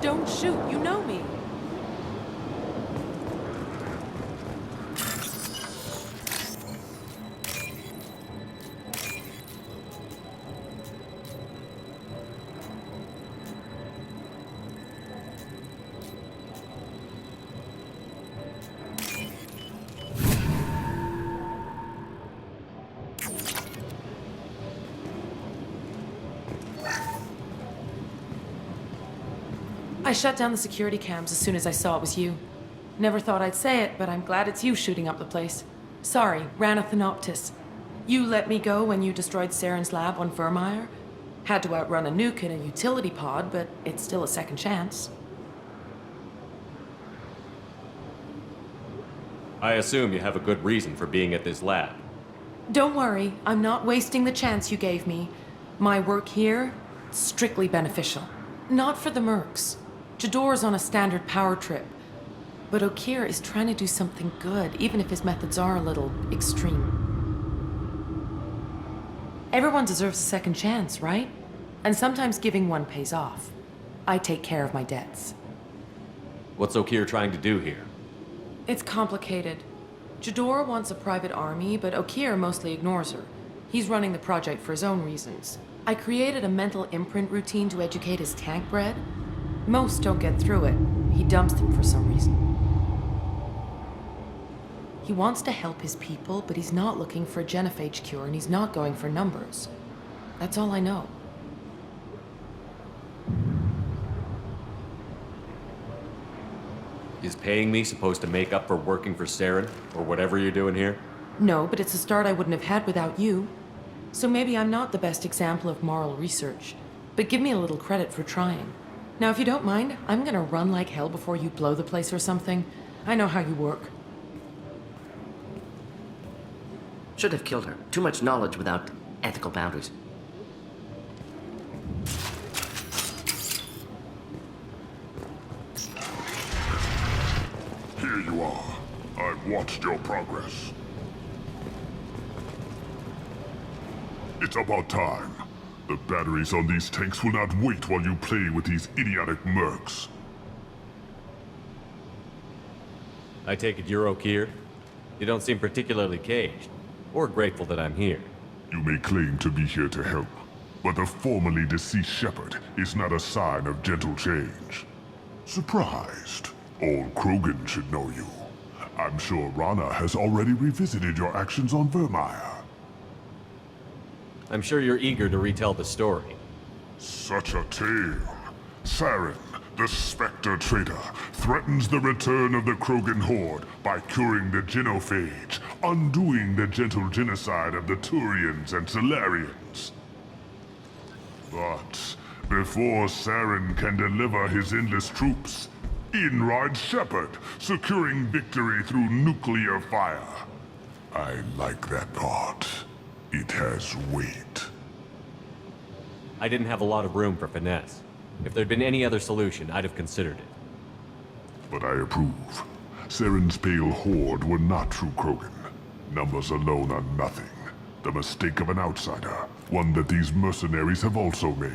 Don't shoot, you know me. I shut down the security cams as soon as I saw it was you. Never thought I'd say it, but I'm glad it's you shooting up the place. Sorry, ran a Thanoptis. You let me go when you destroyed Saren's lab on Vermeer. Had to outrun a nuke in a utility pod, but it's still a second chance. I assume you have a good reason for being at this lab. Don't worry, I'm not wasting the chance you gave me. My work here, strictly beneficial. Not for the mercs. Jador's on a standard power trip. But Okir is trying to do something good, even if his methods are a little extreme. Everyone deserves a second chance, right? And sometimes giving one pays off. I take care of my debts. What's Okir trying to do here? It's complicated. Jador wants a private army, but Okir mostly ignores her. He's running the project for his own reasons. I created a mental imprint routine to educate his tank bred. Most don't get through it. He dumps them for some reason. He wants to help his people, but he's not looking for a genophage cure, and he's not going for numbers. That's all I know. Is paying me supposed to make up for working for Saren, or whatever you're doing here? No, but it's a start I wouldn't have had without you. So maybe I'm not the best example of moral research, but give me a little credit for trying. Now, if you don't mind, I'm gonna run like hell before you blow the place or something. I know how you work. Should have killed her. Too much knowledge without ethical boundaries. Here you are. I've watched your progress. It's about time. The batteries on these tanks will not wait while you play with these idiotic mercs. I take it you're Okir? You don't seem particularly caged, or grateful that I'm here. You may claim to be here to help, but the formerly deceased shepherd is not a sign of gentle change. Surprised? Old Krogan should know you. I'm sure Rana has already revisited your actions on Vermeer. I'm sure you're eager to retell the story. Such a tale. Saren, the Spectre traitor, threatens the return of the Krogan horde by curing the genophage, undoing the gentle genocide of the Turians and Solarians. But before Saren can deliver his endless troops, in rides Shepard, securing victory through nuclear fire. I like that part. It has weight. I didn't have a lot of room for finesse. If there'd been any other solution, I'd have considered it. But I approve. Saren's pale horde were not true Krogan. Numbers alone are nothing. The mistake of an outsider, one that these mercenaries have also made.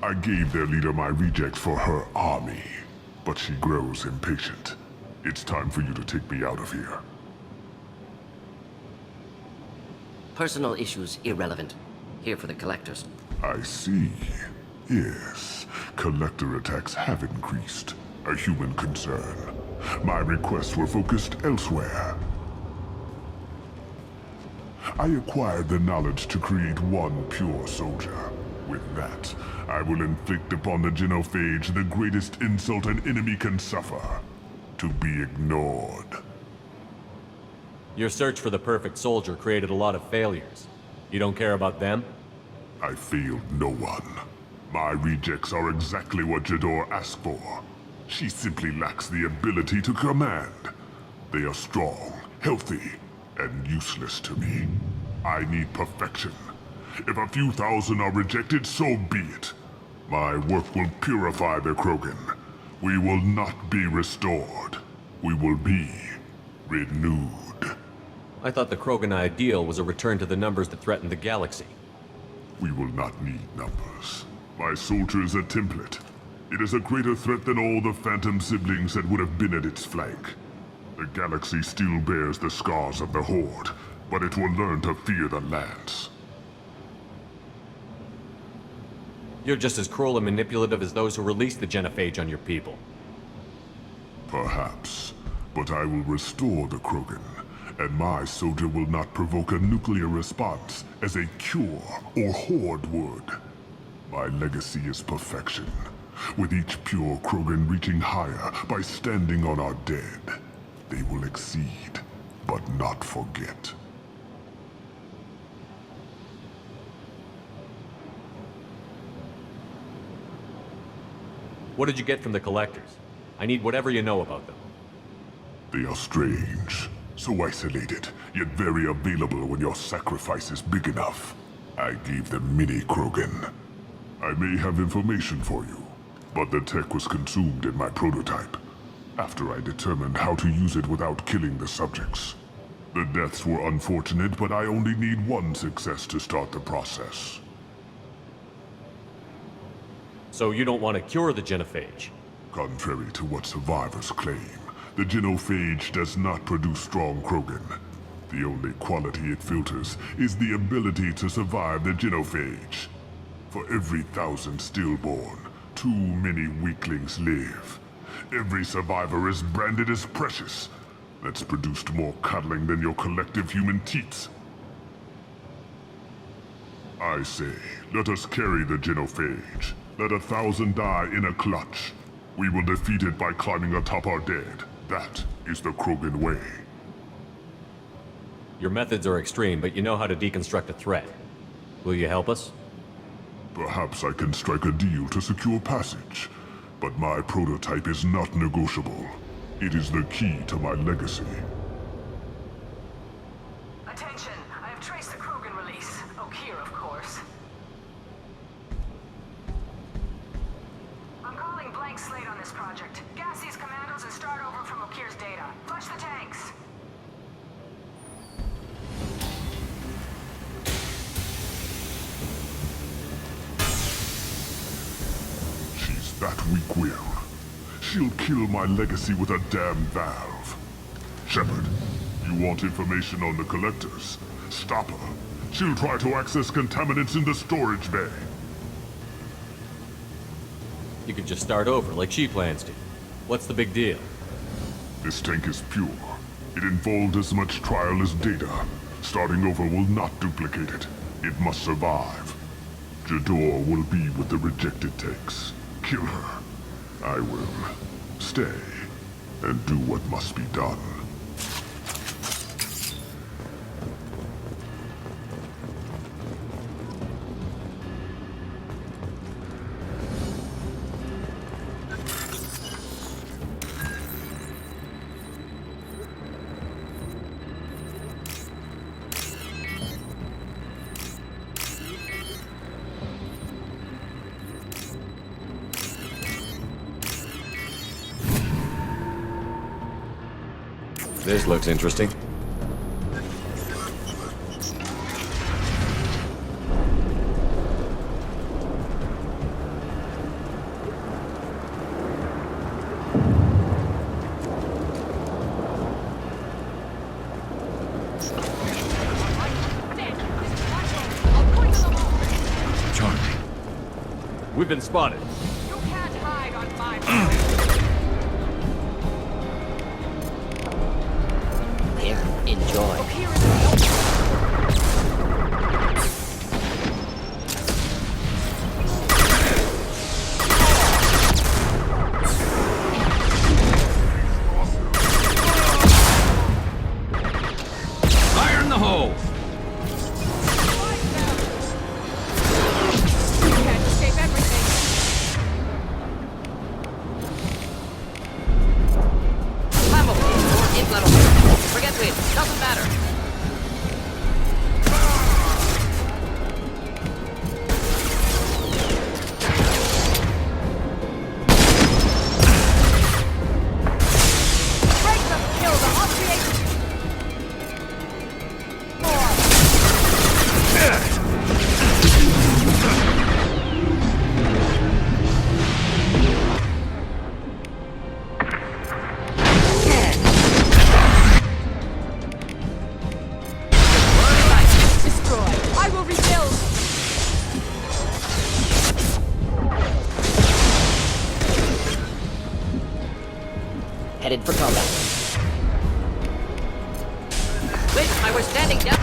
I gave their leader my rejects for her army, but she grows impatient. It's time for you to take me out of here. Personal issues irrelevant. Here for the collectors. I see. Yes, collector attacks have increased. A human concern. My requests were focused elsewhere. I acquired the knowledge to create one pure soldier. With that, I will inflict upon the genophage the greatest insult an enemy can suffer. To be ignored. Your search for the perfect soldier created a lot of failures. You don't care about them? I failed no one. My rejects are exactly what Jador asked for. She simply lacks the ability to command. They are strong, healthy, and useless to me. I need perfection. If a few thousand are rejected, so be it. My work will purify the Krogan. We will not be restored. We will be renewed. I thought the Krogan ideal was a return to the numbers that threatened the galaxy. We will not need numbers. My soldier is a template. It is a greater threat than all the phantom siblings that would have been at its flank. The galaxy still bears the scars of the Horde, but it will learn to fear the Lance. You're just as cruel and manipulative as those who released the genophage on your people. Perhaps, but I will restore the Krogan, and my soldier will not provoke a nuclear response as a cure or Horde would. My legacy is perfection, with each pure Krogan reaching higher by standing on our dead. They will exceed, but not forget. What did you get from the Collectors? I need whatever you know about them. They are strange, so isolated, yet very available when your sacrifice is big enough. I gave them mini Krogan. I may have information for you, but the tech was consumed in my prototype, after I determined how to use it without killing the subjects. The deaths were unfortunate, but I only need one success to start the process. So you don't want to cure the genophage? Contrary to what survivors claim, the genophage does not produce strong Krogan. The only quality it filters is the ability to survive the genophage. For every 1,000 stillborn, too many weaklings live. Every survivor is branded as precious. That's produced more cuddling than your collective human teats. I say, let us carry the genophage. Let 1,000 die in a clutch. We will defeat it by climbing atop our dead. That is the Krogan way. Your methods are extreme, but you know how to deconstruct a threat. Will you help us? Perhaps I can strike a deal to secure passage, but my prototype is not negotiable. It is the key to my legacy. Attention! I have traced the Krogan release. Okeer, of course. I'm calling blank slate on this project. Gas these commandos and start over from Okeer's data. Flush the tanks! She's that weak-willed. She'll kill my legacy with a damn valve. Shepard, you want information on the Collectors? Stop her. She'll try to access contaminants in the storage bay. You could just start over, like she plans to. What's the big deal? This tank is pure. It involved as much trial as data. Starting over will not duplicate it. It must survive. Jador will be with the rejected tanks. Kill her. I will stay and do what must be done. This looks interesting. Charlie. We've been spotted. You can't hide on my property! Here, enjoy. Okeer is in the open! Fire in the hole! You can't escape everything! Flammable or inflammable. Forget it. Doesn't matter. Break them! Kill them! I'll create more! Wait, I was standing down.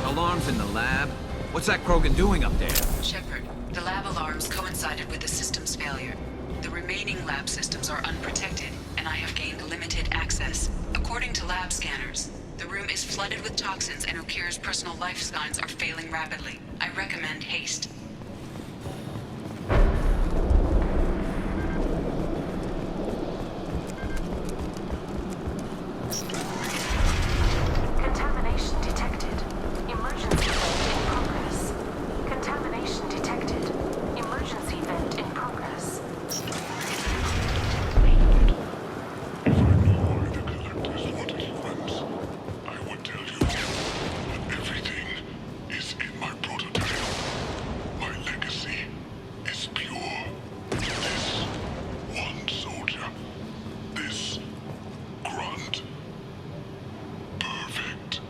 Alarms in the lab? What's that Krogan doing up there? Shepard, the lab alarms coincided with the system's failure. The remaining lab systems are unprotected, and I have gained limited access. According to lab scanners, the room is flooded with toxins and Okir's personal life signs are failing rapidly. I recommend haste. Contamination detected. Emergency vent in progress. Contamination detected. Emergency vent in progress. If I knew the collectors wanted friends, I would tell you that everything is in my prototype. My legacy is pure. This one soldier. This grunt. Perfect.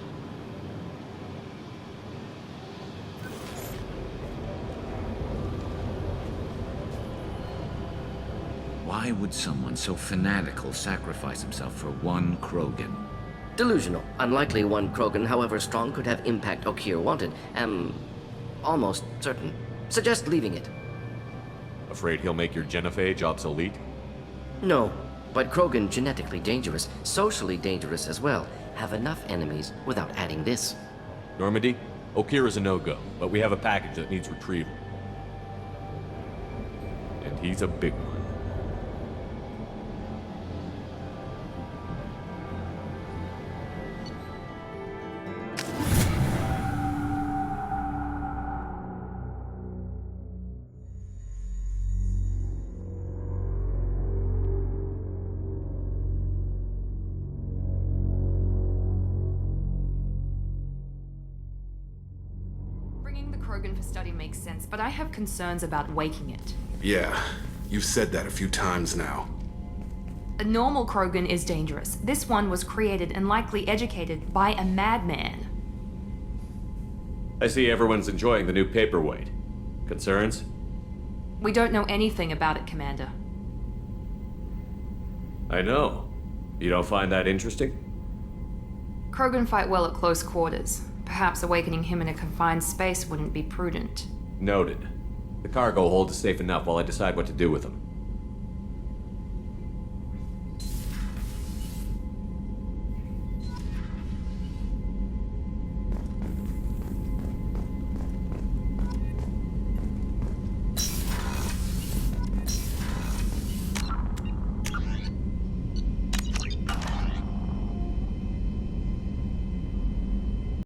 Why would someone so fanatical sacrifice himself for one Krogan? Delusional. Unlikely one Krogan, however strong, could have impact Okir wanted. Am almost certain. Suggest leaving it. Afraid he'll make your genophage obsolete? No, but Krogan genetically dangerous, socially dangerous as well. Have enough enemies without adding this. Normandy, Okir is a no-go, but we have a package that needs retrieval. And he's a big one. Bringing the Krogan for study makes sense, but I have concerns about waking it. Yeah, you've said that a few times now. A normal Krogan is dangerous. This one was created and likely educated by a madman. I see everyone's enjoying the new paperweight. Concerns? We don't know anything about it, Commander. I know. You don't find that interesting? Krogan fight well at close quarters. Perhaps awakening him in a confined space wouldn't be prudent. Noted. The cargo hold is safe enough while I decide what to do with them.